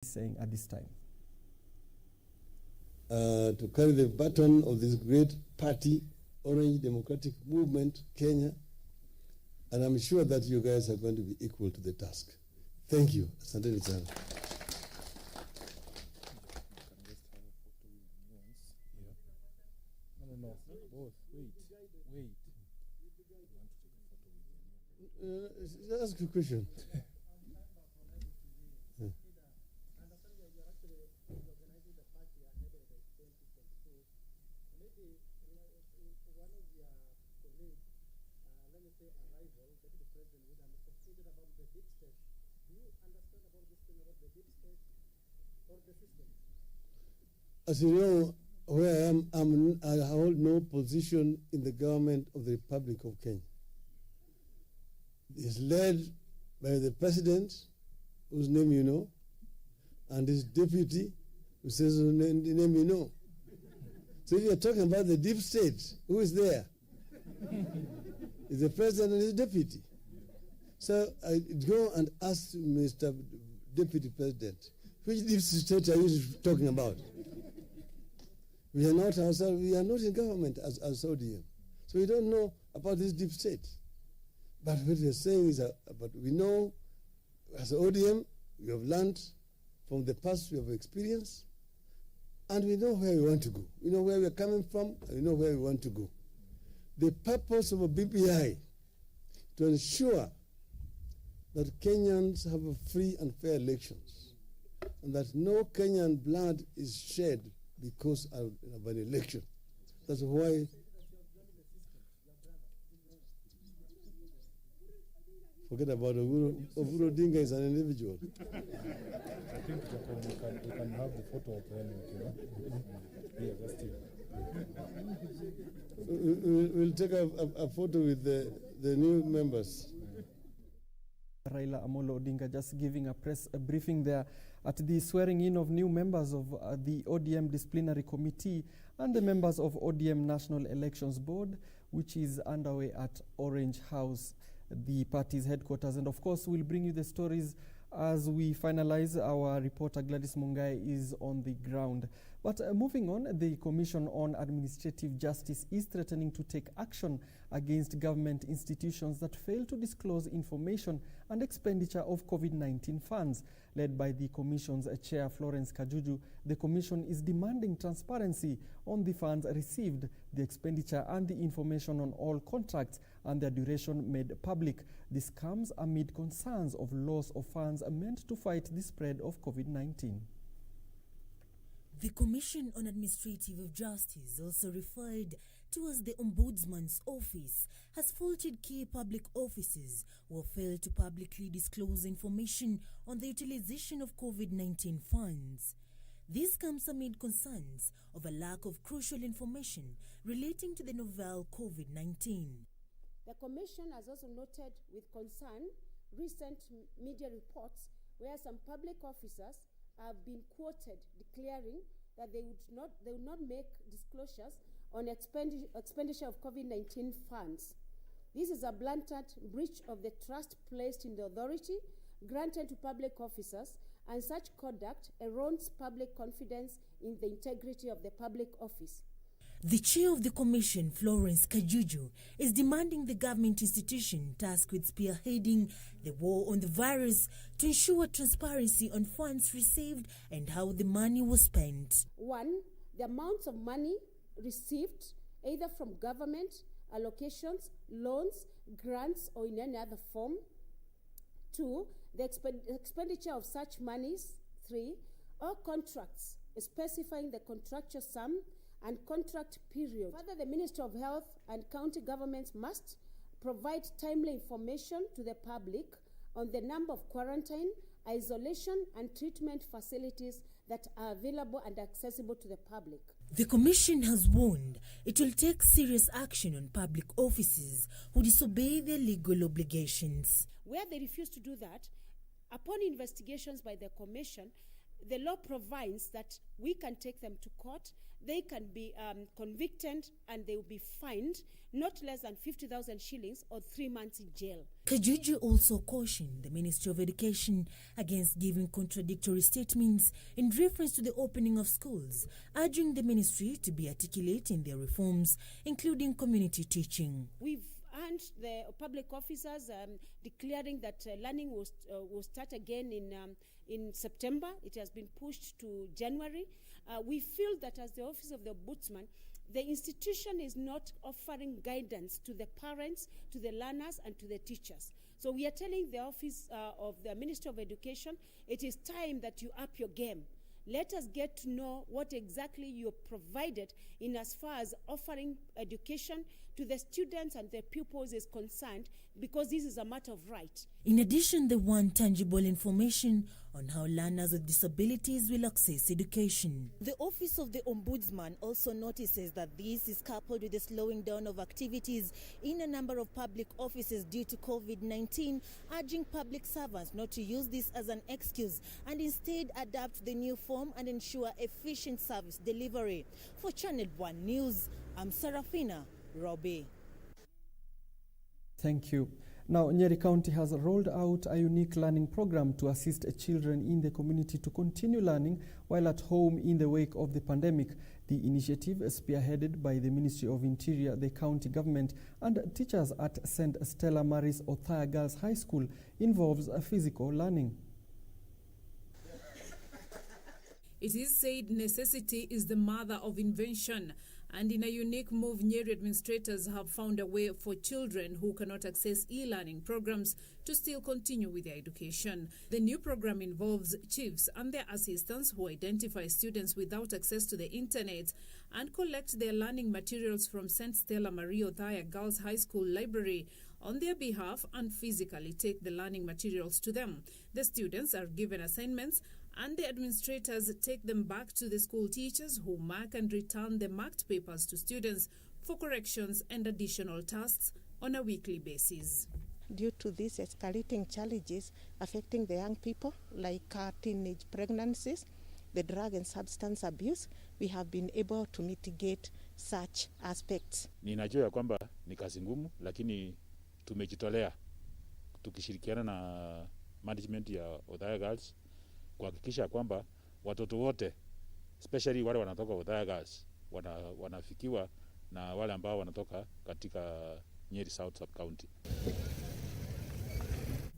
saying at this time? To carry the baton of this great party, Orange Democratic Movement, Kenya, and I'm sure that you guys are going to be equal to the task. Thank you. Asanteni sana. No, both. Wait. Just ask a question. As you know, where I am, I hold no position in the government of the Republic of Kenya. It's led by the president, whose name you know, and his deputy, who says whose name you know. So if you're talking about the deep state, who is there? It's the president and his deputy. So I go and ask Mr. Deputy President, which deep state are you talking about? We are not ourselves, we are not in government as ODM. So we don't know about this deep state. But what we are saying is that but we know as ODM, we have learned from the past we have experienced, and we know where we want to go. We know where we are coming from, and we know where we want to go. The purpose of a BPI to ensure that Kenyans have a free and fair elections, and that no Kenyan blood is shed because of an election. That's why forget about Oburu Dinga is an individual. I think we can have the photo of them, you know. Yeah, that's it. We'll take a photo with the new members. Raila Amolo Odinga just giving a press briefing there at the swearing in of new members of the ODM Disciplinary Committee and the members of ODM National Elections Board, which is underway at Orange House, the party's headquarters. And of course, we'll bring you the stories as we finalize. Our reporter Gladys Mungai is on the ground. But moving on, the Commission on Administrative Justice is threatening to take action against government institutions that fail to disclose information and expenditure of COVID-19 funds. Led by the Commission's chair, Florence Kajuju, the Commission is demanding transparency on the funds received, the expenditure and the information on all contracts and their duration made public. This comes amid concerns of loss of funds meant to fight the spread of COVID-19. The Commission on Administrative Justice, also referred to as the Ombudsman's Office, has faulted key public offices who have failed to publicly disclose information on the utilization of COVID-19 funds. This comes amid concerns of a lack of crucial information relating to the novel COVID-19. The Commission has also noted with concern recent media reports where some public officers have been quoted declaring that they would not make disclosures on expenditure of COVID-19 funds. This is a blatant breach of the trust placed in the authority granted to public officers, and such conduct erodes public confidence in the integrity of the public office. The chair of the Commission, Florence Kajuju, is demanding the government institution tasked with spearheading the war on the virus to ensure transparency on funds received and how the money was spent. 1. The amounts of money received either from government, allocations, loans, grants, or in any other form. 2. The expenditure of such monies. 3. All contracts specifying the contractual sum and contract period. Further, the Ministry of Health and county governments must provide timely information to the public on the number of quarantine, isolation, and treatment facilities that are available and accessible to the public. The Commission has warned it will take serious action on public offices who disobey their legal obligations. Where they refuse to do that, upon investigations by the Commission, the law provides that we can take them to court, they can be convicted, and they will be fined not less than 50,000 shillings or 3 months in jail. Kajuju also cautioned the Ministry of Education against giving contradictory statements in reference to the opening of schools, urging the ministry to be articulate in their reforms, including community teaching. We've earned the public officers declaring that learning will start again in September. It has been pushed to January. We feel that as the Office of the Ombudsman, the institution is not offering guidance to the parents, to the learners, and to the teachers. So we are telling the Office of the Minister of Education, it is time that you up your game. Let us get to know what exactly you provided in as far as offering education to the students and the pupils is concerned, because this is a matter of right. In addition, they want tangible information on how learners with disabilities will access education. The Office of the Ombudsman also notices that this is coupled with the slowing down of activities in a number of public offices due to COVID-19, urging public servants not to use this as an excuse and instead adapt the new form and ensure efficient service delivery. For Channel 1 News, I'm Serafina Robbie. Thank you. Now, Nyeri County has rolled out a unique learning program to assist children in the community to continue learning while at home in the wake of the pandemic. The initiative, spearheaded by the Ministry of Interior, the county government, and teachers at St. Stella Maris Othaya Girls High School, involves physical learning. It is said necessity is the mother of invention, and in a unique move, Nyeri administrators have found a way for children who cannot access e-learning programs to still continue with their education. The new program involves chiefs and their assistants who identify students without access to the internet and collect their learning materials from St. Stella Maria Othaya Girls High School Library on their behalf and physically take the learning materials to them. The students are given assignments and the administrators take them back to the school teachers who mark and return the marked papers to students for corrections and additional tasks on a weekly basis. Due to these escalating challenges affecting the young people, like teenage pregnancies, the drug and substance abuse, we have been able to mitigate such aspects. Ninajua ya kwamba ni kazi ngumu, lakini tumejitolea tukishirikiana na management ya Othaya Girls kuhakikisha kwamba watoto wote, especially wale wanatoka Othaya Girls, wanafikiwa na wale ambao wanatoka katika Nyeri South Sub-County.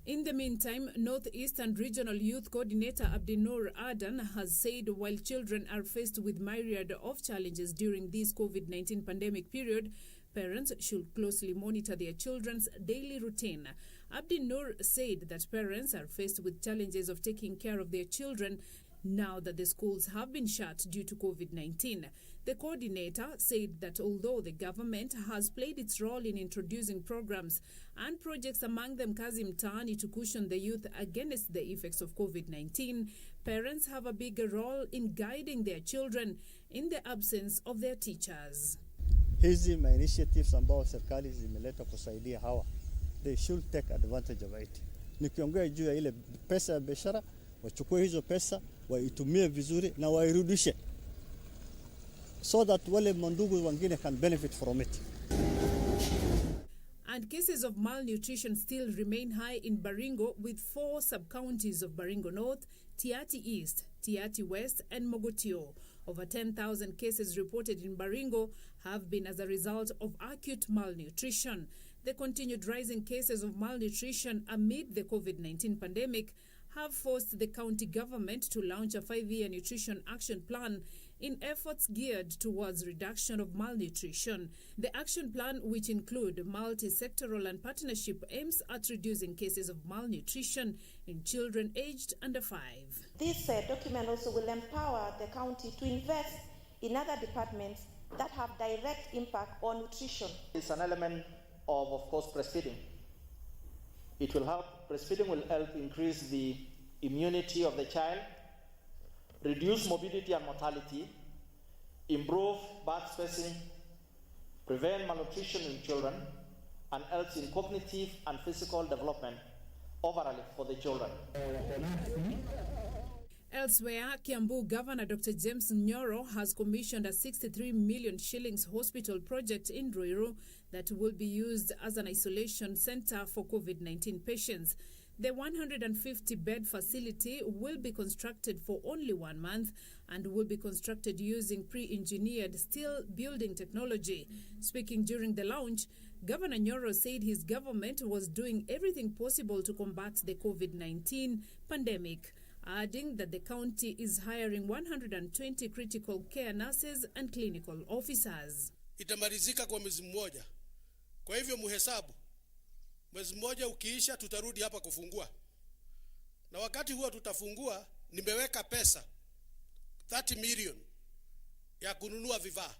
In the meantime, Northeastern Regional Youth Coordinator Abdinur Adan has said while children are faced with myriad of challenges during this COVID-19 pandemic period, parents should closely monitor their children's daily routine. Abdinur said that parents are faced with challenges of taking care of their children now that the schools have been shut due to COVID-19. The coordinator said that although the government has played its role in introducing programs and projects, among them Kazi Mtaani, to cushion the youth against the effects of COVID-19, parents have a bigger role in guiding their children in the absence of their teachers. Hizi ma initiatives ambao serikali zimeleta kusaidia hawa, they should take advantage of it. Nikiongea juu ya ile pesa ya biashara, wachukue hizo pesa, waitumie vizuri na wairudishe, so that wale mandugu wengine can benefit from it. And cases of malnutrition still remain high in Baringo, with 4 sub-counties of Baringo North, Tiaty East, Tiaty West, and Mogotio. Over 10,000 cases reported in Baringo have been as a result of acute malnutrition. The continued rising cases of malnutrition amid the COVID-19 pandemic have forced the county government to launch a 5-year nutrition action plan in efforts geared towards reduction of malnutrition. The action plan, which include multi-sectoral and partnership, aims at reducing cases of malnutrition in children aged under 5. This document also will empower the county to invest in other departments that have direct impact on nutrition. It's an element of course, breastfeeding. It will help, breastfeeding will help increase the immunity of the child, reduce morbidity and mortality, improve birth spacing, prevent malnutrition in children, and helps in cognitive and physical development overall for the children. Elsewhere, Kiambu Governor Dr. James Nyoro has commissioned a 63 million shillings hospital project in Ruiru that will be used as an isolation center for COVID-19 patients. The 150-bed facility will be constructed for only 1 month and will be constructed using pre-engineered steel building technology. Speaking during the launch, Governor Nyoro said his government was doing everything possible to combat the COVID-19 pandemic, adding that the county is hiring 120 critical care nurses and clinical officers. Itamalizika kwa mwezi mmoja. Kwa hivyo muhesabu. Mwezi mmoja ukiisha tutarudi hapa kufungua. Na wakati huo tutafungua, nimeweka pesa 30 million ya kununua vifaa.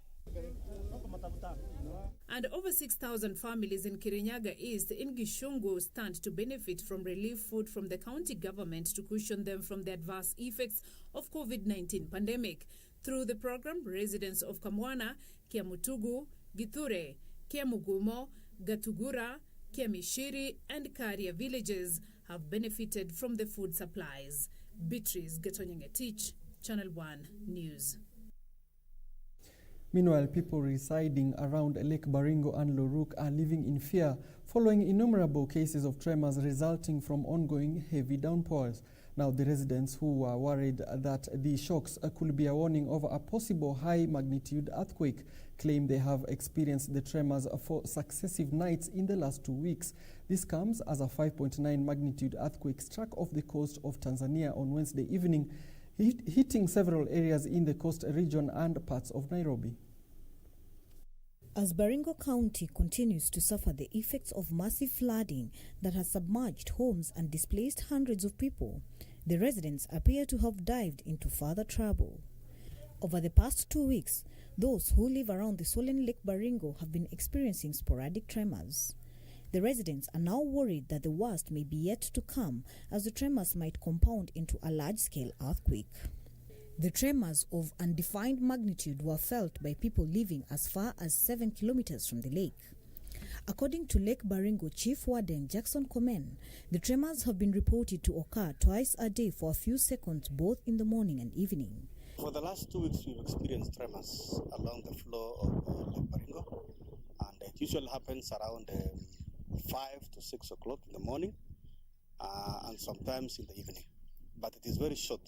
And over 6,000 families in Kirinyaga East in Gishungu stand to benefit from relief food from the county government to cushion them from the adverse effects of COVID-19 pandemic. Through the program, residents of Kamwana, Kiamutugu, Githure, Kiamugumo, Gatugura, Kiamishiri and Karia villages have benefited from the food supplies. Beatrice Gatonyangetich, Channel 1 News. Meanwhile, people residing around Lake Baringo and Loruk are living in fear following innumerable cases of tremors resulting from ongoing heavy downpours. Now, the residents who are worried that the shocks could be a warning of a possible high-magnitude earthquake claim they have experienced the tremors for successive nights in the last 2 weeks. This comes as a 5.9 magnitude earthquake struck off the coast of Tanzania on Wednesday evening, hitting several areas in the coast region and parts of Nairobi. As Baringo County continues to suffer the effects of massive flooding that has submerged homes and displaced hundreds of people, the residents appear to have dived into further trouble. Over the past 2 weeks, those who live around the swollen Lake Baringo have been experiencing sporadic tremors. The residents are now worried that the worst may be yet to come, as the tremors might compound into a large-scale earthquake. The tremors of undefined magnitude were felt by people living as far as 7 kilometers from the lake. According to Lake Baringo Chief Warden Jackson Komen, the tremors have been reported to occur twice a day for a few seconds, both in the morning and evening. For the last 2 weeks, we've experienced tremors along the floor of Lake Baringo, and it usually happens around 5 to 6 o'clock in the morning and sometimes in the evening. But it is very short.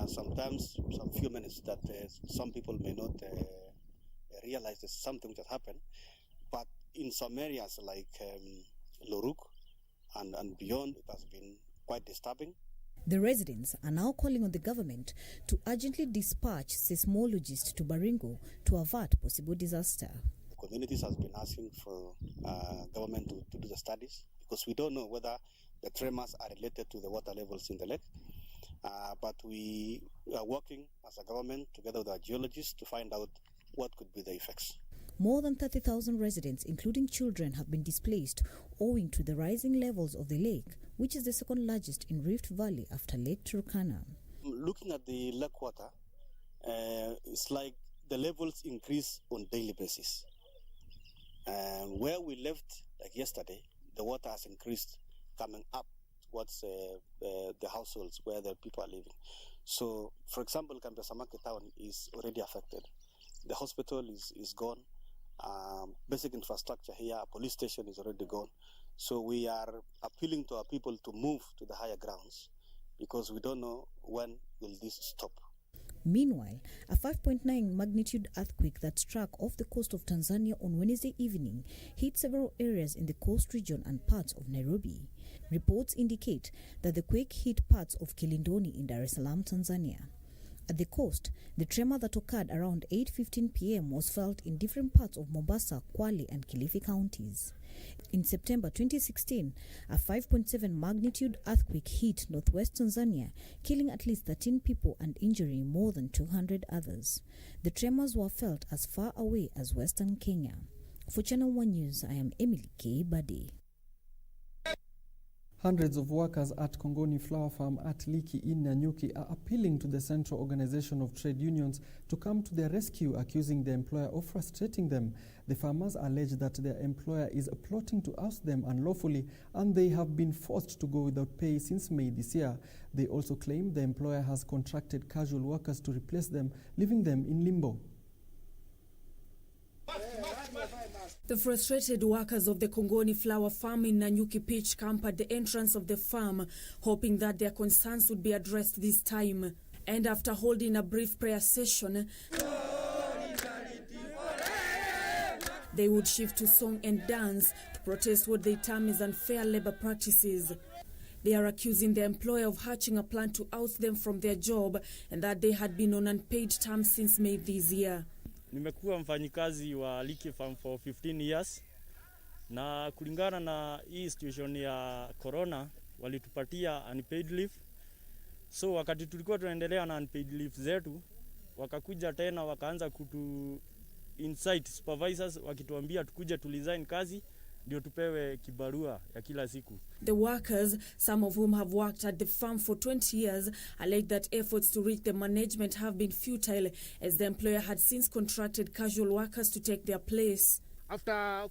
Sometimes some few minutes that some people may not realize there's something which has happened. But in some areas like Loruk and beyond, it has been quite disturbing. The residents are now calling on the government to urgently dispatch seismologists to Baringo to avert possible disaster. The communities has been asking for government to do the studies, because we don't know whether the tremors are related to the water levels in the lake. But we are working as a government together with our geologists to find out what could be the effects. More than 30,000 residents, including children, have been displaced owing to the rising levels of the lake, which is the second largest in Rift Valley after Lake Turkana. Looking at the lake water, it's like the levels increase on daily basis. Where we left, like yesterday, the water has increased coming up towards the households where the people are living. So, for example, Kambesamake town is already affected. The hospital is gone. Basic infrastructure here, a police station is already gone. So we are appealing to our people to move to the higher grounds, because we don't know when will this stop. Meanwhile, a 5.9 magnitude earthquake that struck off the coast of Tanzania on Wednesday evening hit several areas in the coast region and parts of Nairobi. Reports indicate that the quake hit parts of Kilindoni in Dar es Salaam, Tanzania. At the coast, the tremor that occurred around 8:15 p.m. was felt in different parts of Mombasa, Kwale, and Kilifi counties. In September 2016, a 5.7 magnitude earthquake hit northwest Tanzania, killing at least 13 people and injuring more than 200 others. The tremors were felt as far away as western Kenya. For Channel 1 News, I am Emily K. Bade. Hundreds of workers at Kongoni Flower Farm at Liki in Nanyuki are appealing to the Central Organization of Trade Unions to come to their rescue, accusing the employer of frustrating them. The farmers allege that their employer is plotting to oust them unlawfully, and they have been forced to go without pay since May this year. They also claim the employer has contracted casual workers to replace them, leaving them in limbo. The frustrated workers of the Kongoni Flower Farm in Nanyuki pitched camp at the entrance of the farm, hoping that their concerns would be addressed this time. And after holding a brief prayer session, they would shift to song and dance to protest what they term as unfair labor practices. They are accusing the employer of hatching a plan to oust them from their job and that they had been on unpaid terms since May this year. Nimekuwa mfanyikazi wa Liki Farm for 15 years na kulingana na hii situation ya corona walitupatia unpaid leave. So wakati tulikuwa tunaendelea na unpaid leave zetu, wakakuja tena wakaanza kutu insight supervisors wakituambia tukuje tu resign kazi ndio tupewe kibarua ya kila siku. The workers, some of whom have worked at the farm for 20 years, allege that efforts to reach the management have been futile as the employer had since contracted casual workers to take their place. After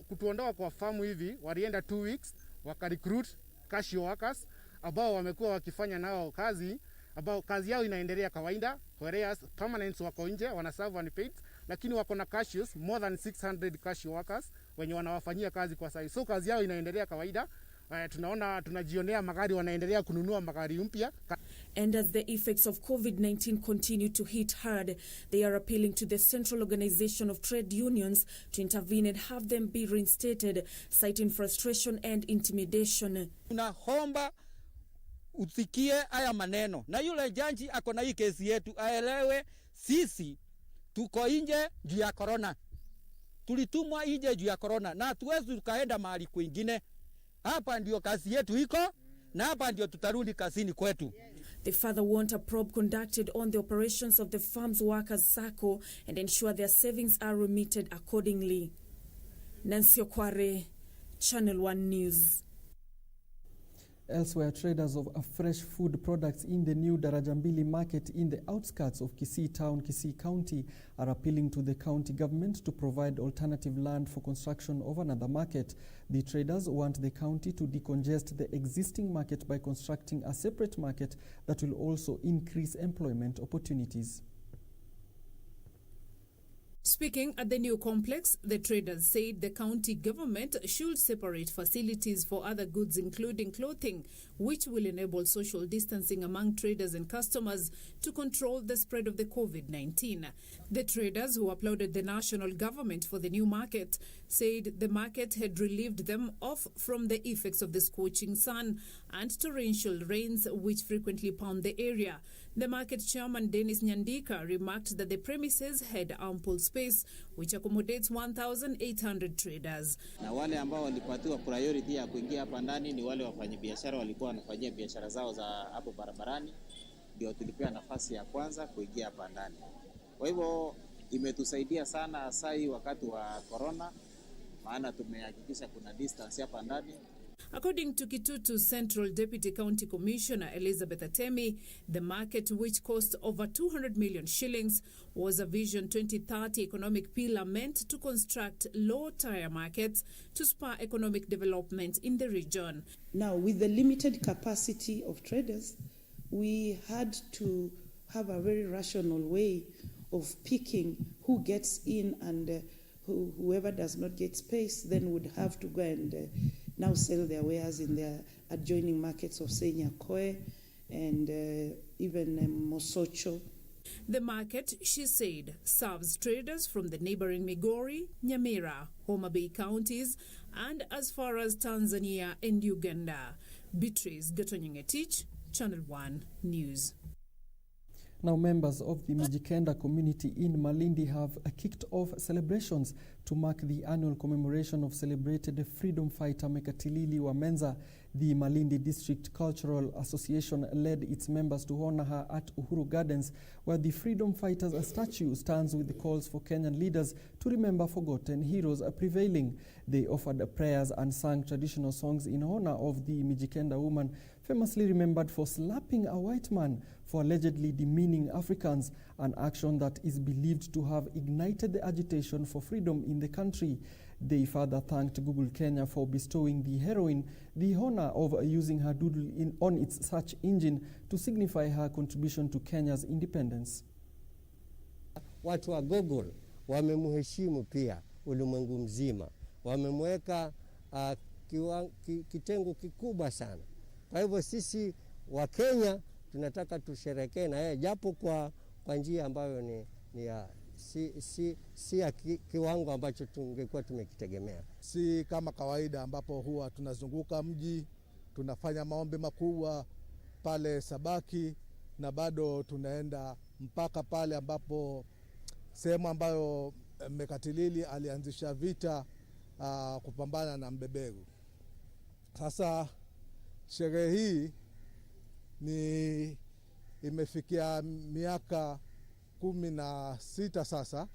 kutuondoa kwa farm hivi, walienda 2 weeks, wakarecruit casual workers ambao wamekuwa wakifanya nao kazi, ambao kazi yao inaendelea kawaida, whereas permanents wako nje wanaserve unpaid, lakini wako na casuals, more than 600 casual workers wenye wanawafanyia kazi kwa sasa. So kazi yao inaendelea kawaida. Tunajionea magari wanaendelea kununua magari mpya. And as the effects of COVID-19 continue to hit hard, they are appealing to the Central Organization of Trade Unions to intervene and have them be reinstated, citing frustration and intimidation. Tunahomba usikie haya maneno. Na yule janji ako na hii kesi yetu aelewe sisi tuko nje juu ya corona. Tulitumwa nje juu ya corona na hatuwezi tukaenda mahali kwingine. Hapa ndio kazi yetu iko na hapa ndio tutarudi kazini kwetu. They further want a probe conducted on the operations of the farm's workers SACCO and ensure their savings are remitted accordingly. Nancy Okware, Channel 1 News. Elsewhere, traders of fresh food products in the new Darajambili market in the outskirts of Kisii Town, Kisii County, are appealing to the county government to provide alternative land for construction of another market. The traders want the county to decongest the existing market by constructing a separate market that will also increase employment opportunities. Speaking at the new complex, the traders said the county government should separate facilities for other goods, including clothing, which will enable social distancing among traders and customers to control the spread of the COVID-19. The traders, who applauded the national government for the new market, said the market had relieved them off from the effects of the scorching sun and torrential rains which frequently pound the area. The market chairman Dennis Nyandika remarked that the premises had ample space which accommodates 1,800 traders. Na wale ambao walipatiwa priority ya kuingia hapa ndani ni wale wafanyabiashara walikuwa wanafanyia biashara zao za hapo barabarani, ndio tulipewa nafasi ya kwanza kuingia hapa ndani. Kwa hivyo imetusaidia sana hasa wakati wa corona, maana tumehakikisha kuna distance hapa ndani. According to Kitutu Central Deputy County Commissioner Elizabeth Atemi, the market, which cost over 200 million shillings, was a Vision 2030 economic pillar meant to construct low-tier markets to spur economic development in the region. Now, with the limited capacity of traders, we had to have a very rational way of picking who gets in, and whoever does not get space then would have to go and now sell their wares in their adjoining markets of Senyakoe and even Mosocho. The market, she said, serves traders from the neighboring Migori, Nyamira, Homa Bay counties and as far as Tanzania and Uganda. Beatrice Gatonyingetich, Channel 1 News. Now, members of the Mijikenda community in Malindi have kicked off celebrations to mark the annual commemoration of celebrated freedom fighter Mekatilili Wamenza. The Malindi District Cultural Association led its members to honor her at Uhuru Gardens, where the freedom fighters statue stands with the calls for Kenyan leaders to remember forgotten heroes prevailing. They offered prayers and sang traditional songs in honor of the Mijikenda woman, famously remembered for slapping a white man for allegedly demeaning Africans, an action that is believed to have ignited the agitation for freedom in the country. They further thanked Google Kenya for bestowing the heroine the honor of using her doodle on its search engine to signify her contribution to Kenya's independence. Watu wa Google wamemheshimu pia ulimwengu mzima. Wamemweka kitengo kikubwa sana. Kwa hivyo sisi wa Kenya tunataka tusherekee na yeye japo kwa njia ambayo ni ya si ya kiwango ambacho tungekuwa tumekitegemea. Si kama kawaida ambapo huwa tunazunguka mji, tunafanya maombi makubwa pale Sabaki na bado tunaenda mpaka pale ambapo sehemu ambayo Mekatilili alianzisha vita kupambana na Mbebegu. Sasa sherehe hii imefikia miaka 16 sasa.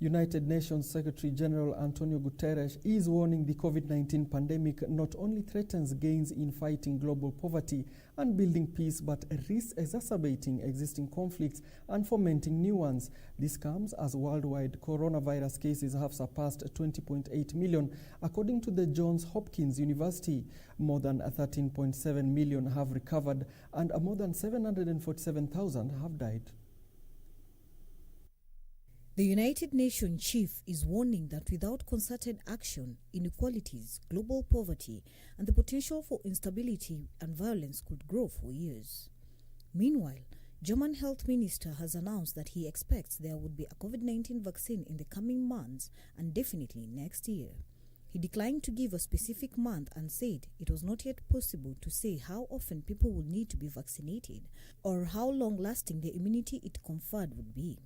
United Nations Secretary General Antonio Guterres is warning the COVID-19 pandemic not only threatens gains in fighting global poverty and building peace, but risks exacerbating existing conflicts and fomenting new ones. This comes as worldwide coronavirus cases have surpassed 20.8 million, according to the Johns Hopkins University. More than 13.7 million have recovered and more than 747,000 have died. The United Nations chief is warning that without concerted action, inequalities, global poverty, and the potential for instability and violence could grow for years. Meanwhile, German health minister has announced that he expects there would be a COVID-19 vaccine in the coming months and definitely next year. He declined to give a specific month and said it was not yet possible to say how often people would need to be vaccinated or how long-lasting the immunity it conferred would be.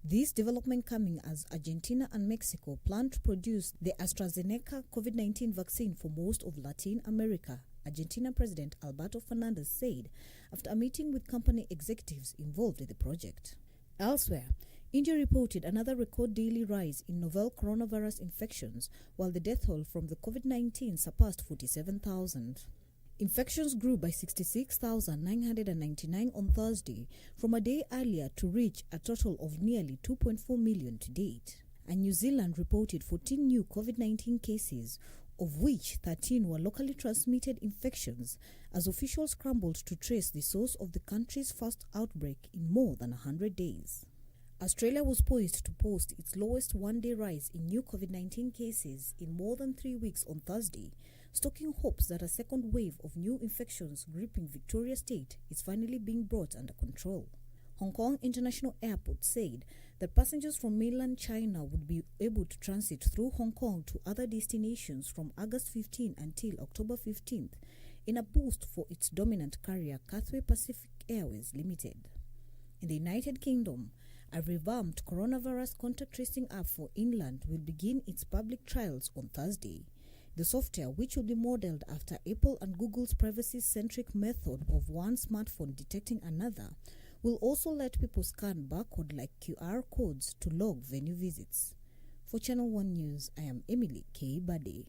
This development coming as Argentina and Mexico plan to produce the AstraZeneca COVID-19 vaccine for most of Latin America, Argentina President Alberto Fernandez said after a meeting with company executives involved in the project. Elsewhere, India reported another record daily rise in novel coronavirus infections, while the death toll from the COVID-19 surpassed 47,000. Infections grew by 66,999 on Thursday from a day earlier to reach a total of nearly 2.4 million to date. And New Zealand reported 14 new COVID-19 cases, of which 13 were locally transmitted infections, as officials scrambled to trace the source of the country's first outbreak in more than 100 days. Australia was poised to post its lowest one-day rise in new COVID-19 cases in more than 3 weeks on Thursday, stoking hopes that a second wave of new infections gripping Victoria State is finally being brought under control. Hong Kong International Airport said that passengers from mainland China would be able to transit through Hong Kong to other destinations from August 15 until October 15th in a boost for its dominant carrier Cathay Pacific Airways Limited. In the United Kingdom, a revamped coronavirus contact tracing app for England will begin its public trials on Thursday. The software, which will be modeled after Apple and Google's privacy-centric method of one smartphone detecting another, will also let people scan barcode-like QR codes to log venue visits. For Channel 1 News, I am Emily K. Bade.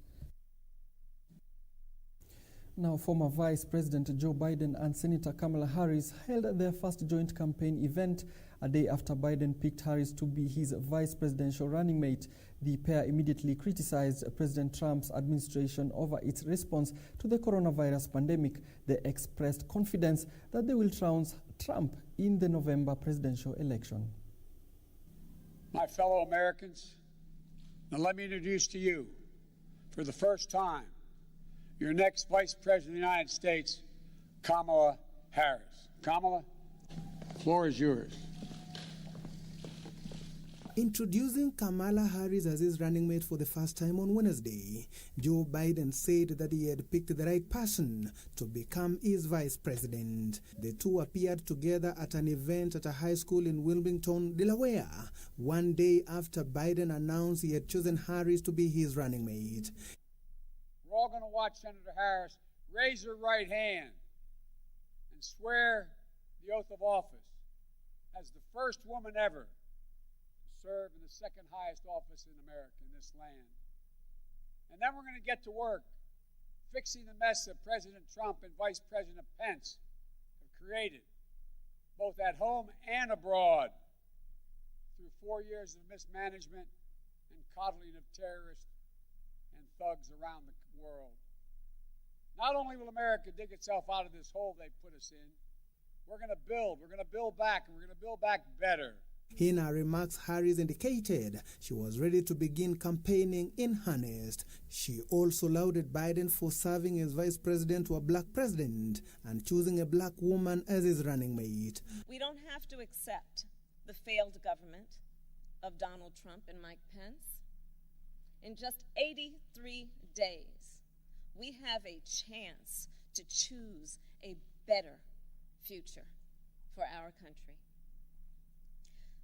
Now, former Vice President Joe Biden and Senator Kamala Harris held their first joint campaign event a day after Biden picked Harris to be his vice presidential running mate. The pair immediately criticized President Trump's administration over its response to the coronavirus pandemic. They expressed confidence that they will trounce Trump in the November presidential election. My fellow Americans, now let me introduce to you, for the first time, your next Vice President of the United States, Kamala Harris. Kamala, the floor is yours. Introducing Kamala Harris as his running mate for the first time on Wednesday, Joe Biden said that he had picked the right person to become his vice president. The two appeared together at an event at a high school in Wilmington, Delaware, one day after Biden announced he had chosen Harris to be his running mate. We're all going to watch Senator Harris raise her right hand and swear the oath of office as the first woman ever serve in the second highest office in America, in this land. And then we're going to get to work fixing the mess that President Trump and Vice President Pence have created, both at home and abroad, through 4 years of mismanagement and coddling of terrorists and thugs around the world. Not only will America dig itself out of this hole they put us in, we're going to build back, and we're going to build back better. In her remarks, Harris indicated she was ready to begin campaigning in earnest. She also lauded Biden for serving as vice president to a black president and choosing a black woman as his running mate. We don't have to accept the failed government of Donald Trump and Mike Pence. In just 83 days, we have a chance to choose a better future for our country.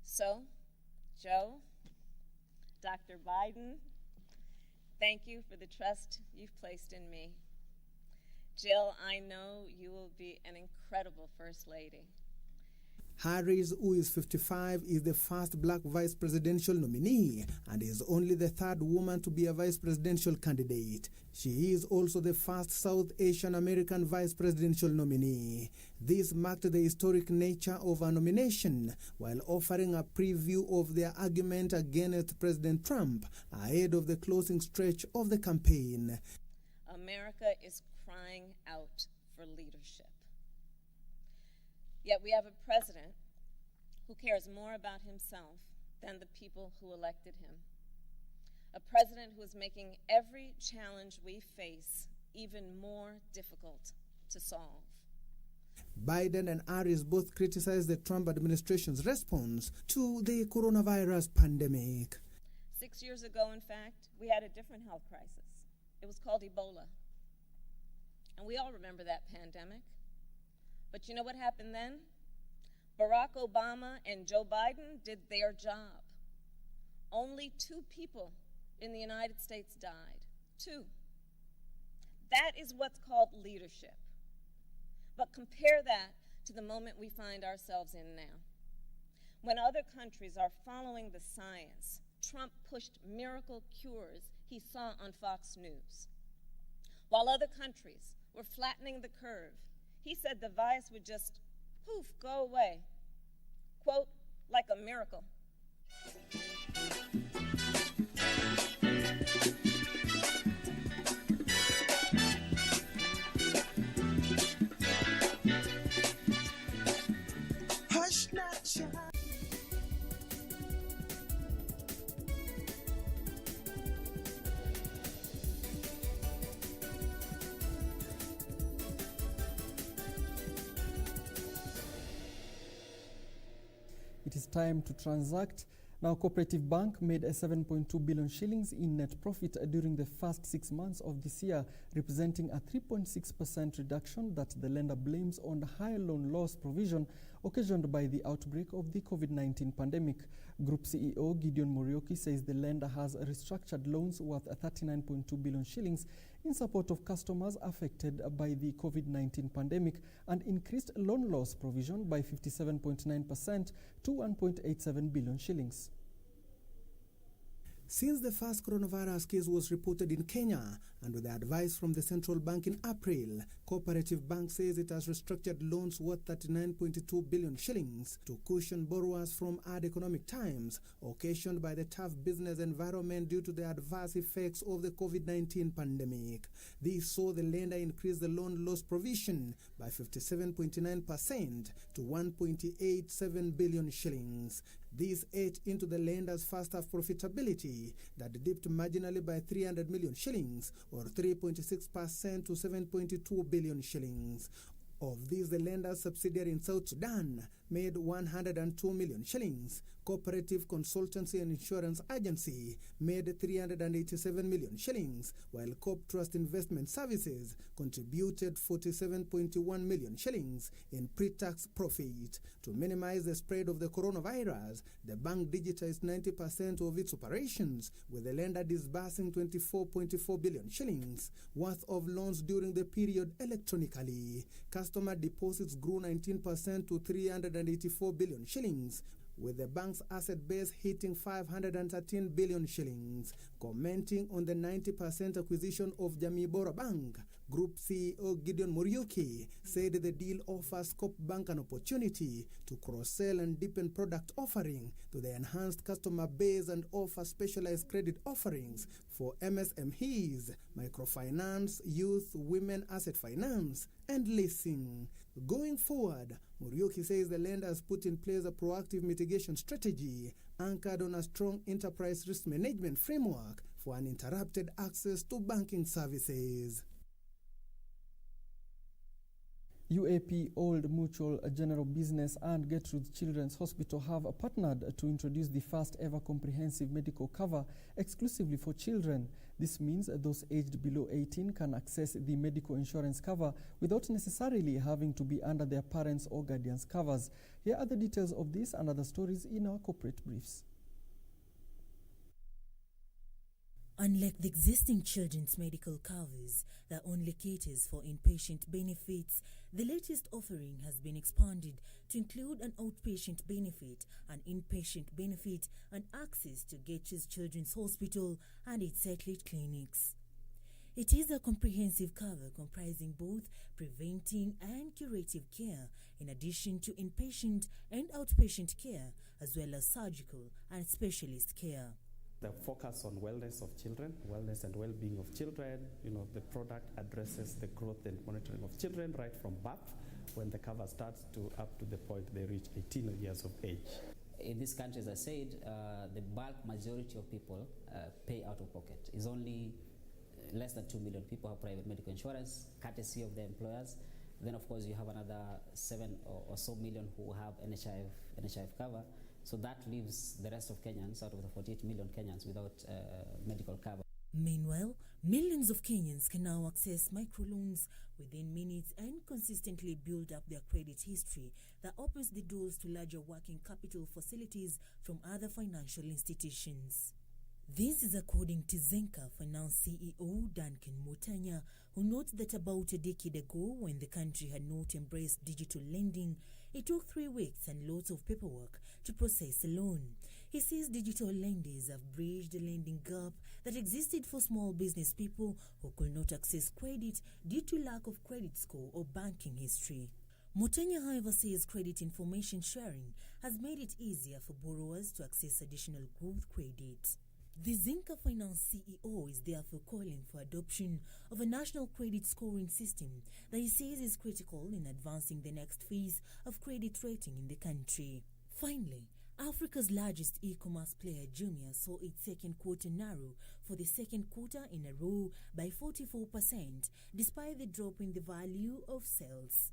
So, Joe, Dr. Biden, thank you for the trust you've placed in me. Jill, I know you will be an incredible First Lady. Harris, who is 55, is the first black vice presidential nominee and is only the third woman to be a vice presidential candidate. She is also the first South Asian American vice presidential nominee. This marked the historic nature of her nomination while offering a preview of their argument against President Trump ahead of the closing stretch of the campaign. America is crying out for leadership. Yet we have a president who cares more about himself than the people who elected him. A president who is making every challenge we face even more difficult to solve. Biden and Harris both criticized the Trump administration's response to the coronavirus pandemic. 6 years ago, in fact, we had a different health crisis. It was called Ebola. And we all remember that pandemic. But you know what happened then? Barack Obama and Joe Biden did their job. Only 2 people in the United States died. 2. That is what's called leadership. But compare that to the moment we find ourselves in now. When other countries are following the science, Trump pushed miracle cures he saw on Fox News. While other countries were flattening the curve, he said the virus would just, poof, go away. Quote, like a miracle. Hush not, child. It is time to transact. Now, Cooperative Bank made a 7.2 billion shillings in net profit during the first 6 months of this year, representing a 3.6% reduction that the lender blames on the high loan loss provision occasioned by the outbreak of the COVID-19 pandemic. Group CEO Gideon Morioki says the lender has restructured loans worth 39.2 billion shillings in support of customers affected by the COVID-19 pandemic and increased loan loss provision by 57.9% to 1.87 billion shillings. Since the first coronavirus case was reported in Kenya and with the advice from the central bank in April, Cooperative Bank says it has restructured loans worth 39.2 billion shillings to cushion borrowers from hard economic times occasioned by the tough business environment due to the adverse effects of the COVID-19 pandemic. This saw the lender increase the loan loss provision by 57.9% to 1.87 billion shillings. This ate into the lender's first half profitability that dipped marginally by 300 million shillings or 3.6% to 7.2 billion shillings. Of these, the lender's subsidiary in South Sudan made 102 million shillings. Cooperative Consultancy and Insurance Agency made 387 million shillings, while Coop Trust Investment Services contributed 47.1 million shillings in pre-tax profit. To minimize the spread of the coronavirus, the bank digitized 90% of its operations, with the lender disbursing 24.4 billion shillings worth of loans during the period electronically. Customer deposits grew 19% to 384 billion shillings, with the bank's asset base hitting 513 billion shillings. Commenting on the 90% acquisition of Jamii Bora Bank, Group CEO Gideon Muriuki said the deal offers Coop Bank an opportunity to cross-sell and deepen product offering to the enhanced customer base and offer specialized credit offerings for MSMEs, microfinance, youth, women asset finance, and leasing. Going forward, Muriuki says the lender has put in place a proactive mitigation strategy anchored on a strong enterprise risk management framework for uninterrupted access to banking services. UAP, Old Mutual General Business and Gertrude Children's Hospital have partnered to introduce the first ever comprehensive medical cover exclusively for children. This means those aged below 18 can access the medical insurance cover without necessarily having to be under their parents' or guardians' covers. Here are the details of this and other stories in our corporate briefs. Unlike the existing children's medical covers that only caters for inpatient benefits, the latest offering has been expanded to include an outpatient benefit, an inpatient benefit, and access to Getch's Children's Hospital and its satellite clinics. It is a comprehensive cover comprising both preventing and curative care, in addition to inpatient and outpatient care, as well as surgical and specialist care. The focus on wellness of children, wellness and well-being of children, the product addresses the growth and monitoring of children right from birth, when the cover starts to up to the point they reach 18 years of age. In this country, as I said, the bulk majority of people pay out of pocket. It's only less than 2 million people have private medical insurance, courtesy of their employers. Then, of course, you have another 7 or so million who have NHIF cover. So that leaves the rest of Kenyans, out of the 48 million Kenyans, without medical cover. Meanwhile, millions of Kenyans can now access microloans within minutes and consistently build up their credit history that opens the doors to larger working capital facilities from other financial institutions. This is according to Zenka Finance CEO Duncan Mutanya, who notes that about a decade ago, when the country had not embraced digital lending, it took 3 weeks and lots of paperwork to process a loan. He says digital lenders have bridged the lending gap that existed for small business people who could not access credit due to lack of credit score or banking history. Mutanya, however, says credit information sharing has made it easier for borrowers to access additional growth credit. The Zinca Finance CEO is therefore calling for adoption of a national credit scoring system that he says is critical in advancing the next phase of credit rating in the country. Finally, Africa's largest e-commerce player, Jumia, saw its second quarter narrow for the second quarter in a row by 44%, despite the drop in the value of sales.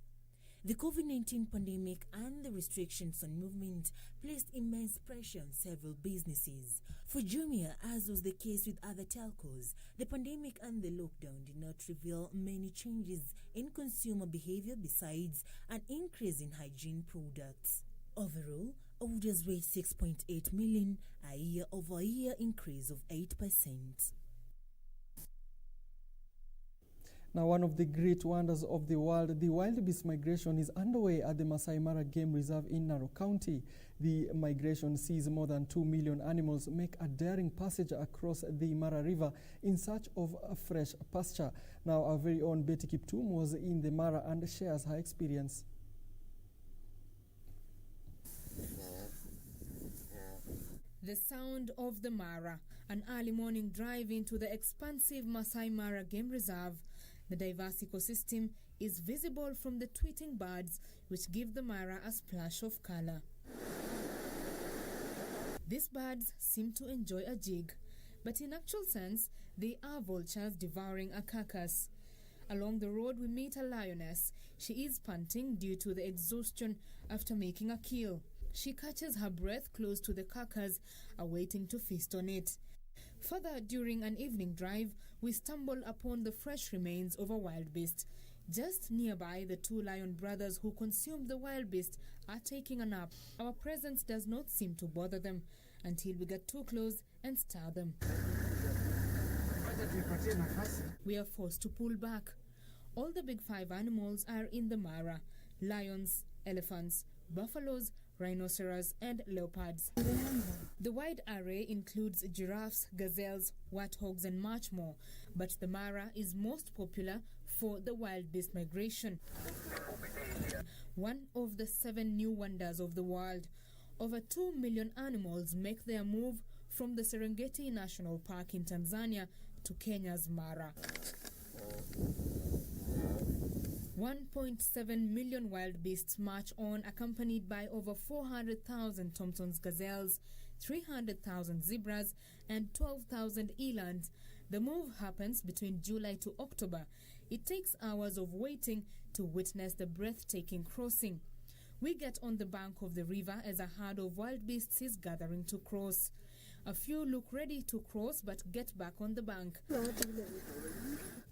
The COVID-19 pandemic and the restrictions on movement placed immense pressure on several businesses. For Jumia, as was the case with other telcos, the pandemic and the lockdown did not reveal many changes in consumer behavior besides an increase in hygiene products. Overall, orders reached 6.8 million, a year-over-year increase of 8%. Now, one of the great wonders of the world, the wildebeest migration, is underway at the Masai Mara Game Reserve in Narok County. The migration sees more than 2 million animals make a daring passage across the Mara River in search of a fresh pasture. Now, our very own Betty Kiptum was in the Mara and shares her experience. The sound of the Mara, an early morning drive into the expansive Masai Mara Game Reserve. The diverse ecosystem is visible from the tweeting birds, which give the Mara a splash of color. These birds seem to enjoy a jig, but in actual sense, they are vultures devouring a carcass. Along the road, we meet a lioness. She is panting due to the exhaustion after making a kill. She catches her breath close to the carcass, awaiting to feast on it. Further, during an evening drive, we stumble upon the fresh remains of a wildebeest. Just nearby, the two lion brothers who consumed the wildebeest are taking a nap. Our presence does not seem to bother them until we get too close and star them. We are forced to pull back. All the big five animals are in the Mara: lions, elephants, buffaloes, rhinoceros, and leopards. The wide array includes giraffes, gazelles, warthogs, and much more, but the Mara is most popular for the wildebeest migration. One of the 7 new wonders of the world. Over 2 million animals make their move from the Serengeti National Park in Tanzania to Kenya's Mara. 1.7 million wildebeests march on, accompanied by over 400,000 Thompson's gazelles, 300,000 zebras, and 12,000 elands. The move happens between July to October. It takes hours of waiting to witness the breathtaking crossing. We get on the bank of the river as a herd of wildebeests is gathering to cross. A few look ready to cross but get back on the bank.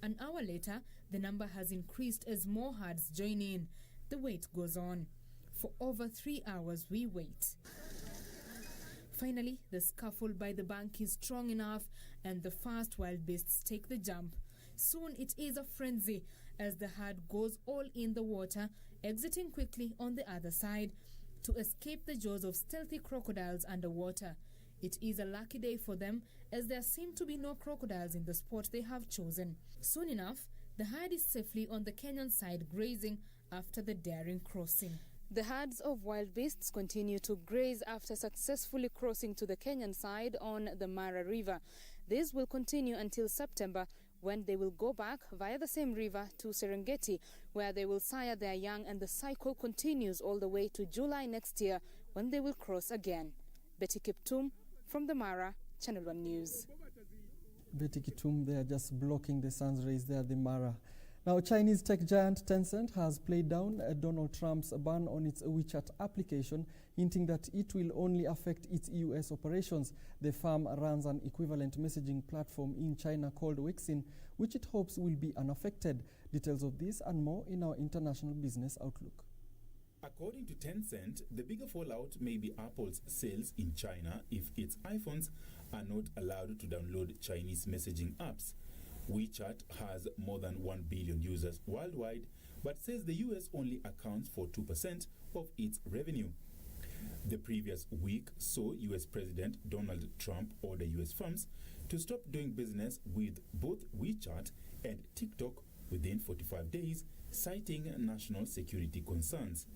An hour later, the number has increased as more herds join in. The wait goes on. For over 3 hours, we wait. Finally, the scaffold by the bank is strong enough and the fast wildebeests take the jump. Soon it is a frenzy as the herd goes all in the water, exiting quickly on the other side to escape the jaws of stealthy crocodiles underwater. It is a lucky day for them as there seem to be no crocodiles in the spot they have chosen. Soon enough, the herd is safely on the Kenyan side grazing after the daring crossing. The herds of wildebeests continue to graze after successfully crossing to the Kenyan side on the Mara River. This will continue until September, when they will go back via the same river to Serengeti, where they will sire their young, and the cycle continues all the way to July next year, when they will cross again. Betty Kiptum from the Mara, Channel 1 News. Betty Kitum, they are just blocking the sun's rays there, the Mara. Now, Chinese tech giant Tencent has played down Donald Trump's ban on its WeChat application, hinting that it will only affect its US operations. The firm runs an equivalent messaging platform in China called Weixin, which it hopes will be unaffected. Details of this and more in our international business outlook. According to Tencent, the bigger fallout may be Apple's sales in China if its iPhones are not allowed to download Chinese messaging apps. WeChat has more than 1 billion users worldwide, but says the US only accounts for 2% of its revenue. The previous week saw US President Donald Trump order US firms to stop doing business with both WeChat and TikTok within 45 days, citing national security concerns.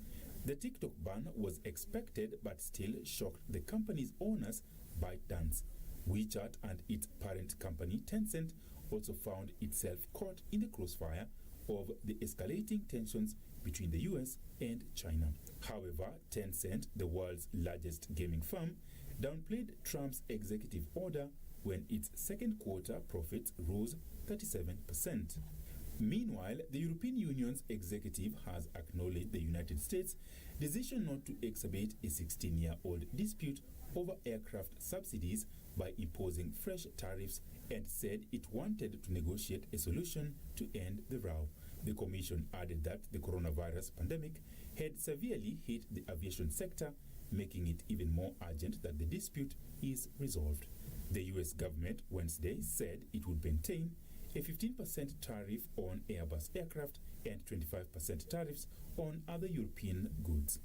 The TikTok ban was expected but still shocked the company's owners, ByteDance. WeChat and its parent company Tencent also found itself caught in the crossfire of the escalating tensions between the US and China. However, Tencent, the world's largest gaming firm, downplayed Trump's executive order when its second quarter profits rose 37%. Meanwhile, the European Union's executive has acknowledged the United States' decision not to exacerbate a 16-year-old dispute over aircraft subsidies by imposing fresh tariffs, and said it wanted to negotiate a solution to end the row. The Commission added that the coronavirus pandemic had severely hit the aviation sector, making it even more urgent that the dispute is resolved. The US government Wednesday said it would maintain a 15% tariff on Airbus aircraft and 25% tariffs on other European goods.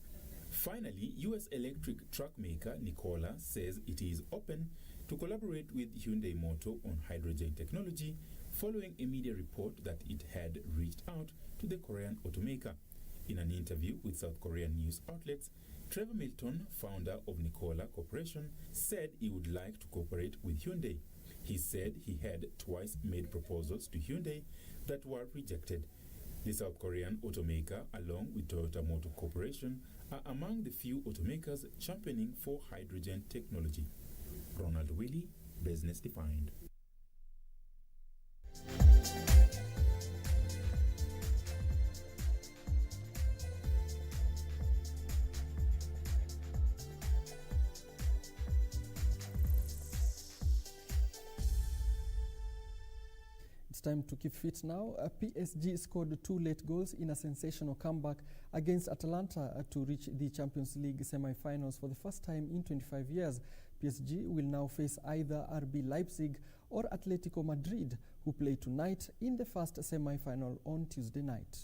Finally, US electric truck maker Nikola says it is open to collaborate with Hyundai Motor on hydrogen technology following a media report that it had reached out to the Korean automaker. In an interview with South Korean news outlets, Trevor Milton, founder of Nikola Corporation, said he would like to cooperate with Hyundai. He said he had twice made proposals to Hyundai that were rejected. The South Korean automaker, along with Toyota Motor Corporation, are among the few automakers championing for hydrogen technology. Ronald Willie, Business Defined. It's time to keep fit now. PSG scored 2 late goals in a sensational comeback against Atalanta to reach the Champions League semi-finals for the first time in 25 years. PSG will now face either RB Leipzig or Atletico Madrid, who play tonight in the first semi-final on Tuesday night.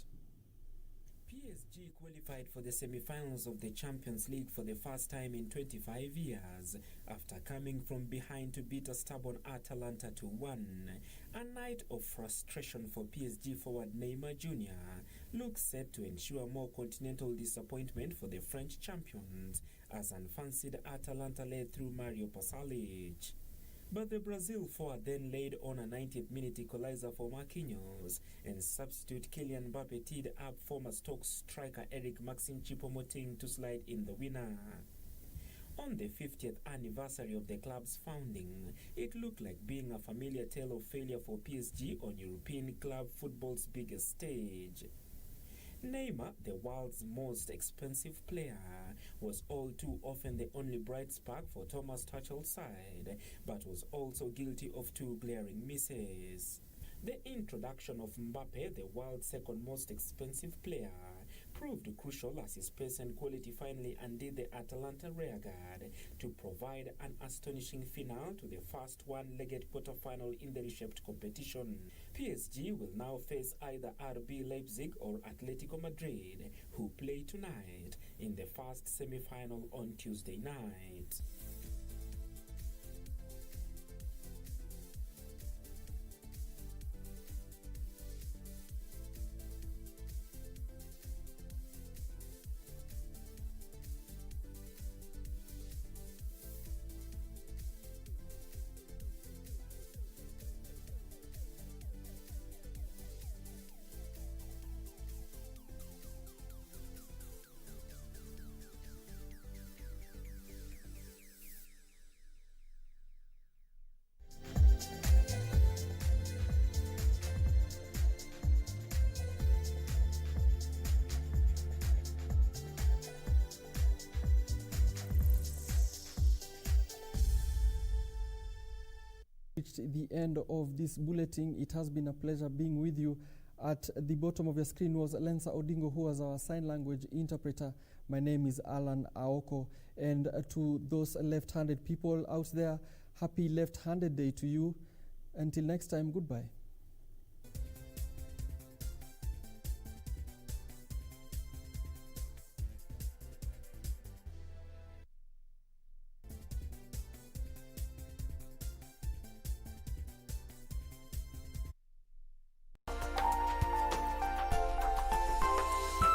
PSG qualified for the semi-finals of the Champions League for the first time in 25 years after coming from behind to beat a stubborn Atalanta 2-1. A night of frustration for PSG forward Neymar Jr. looks set to ensure more continental disappointment for the French champions as unfancied Atalanta led through Mario Pasalic. But the Brazil forward then laid on a 90th minute equalizer for Marquinhos, and substitute Kylian Mbappe teed up former Stoke striker Eric Maxim Choupo-Moting to slide in the winner. On the 50th anniversary of the club's founding, it looked like being a familiar tale of failure for PSG on European club football's biggest stage. Neymar, the world's most expensive player, was all too often the only bright spark for Thomas Tuchel's side, but was also guilty of 2 glaring misses. The introduction of Mbappe, the world's second most expensive player, proved crucial as his pace and quality finally undid the Atalanta rearguard to provide an astonishing finale to the first one-legged quarter-final in the reshaped competition. PSG will now face either RB Leipzig or Atletico Madrid, who play tonight in the first semi-final on Tuesday night. Reached the end of this bulletin. It has been a pleasure being with you. At the bottom of your screen was Lensa Odingo, who was our sign language interpreter. My name is Allan Aoko. And to those left-handed people out there, happy left-handed day to you. Until next time, goodbye.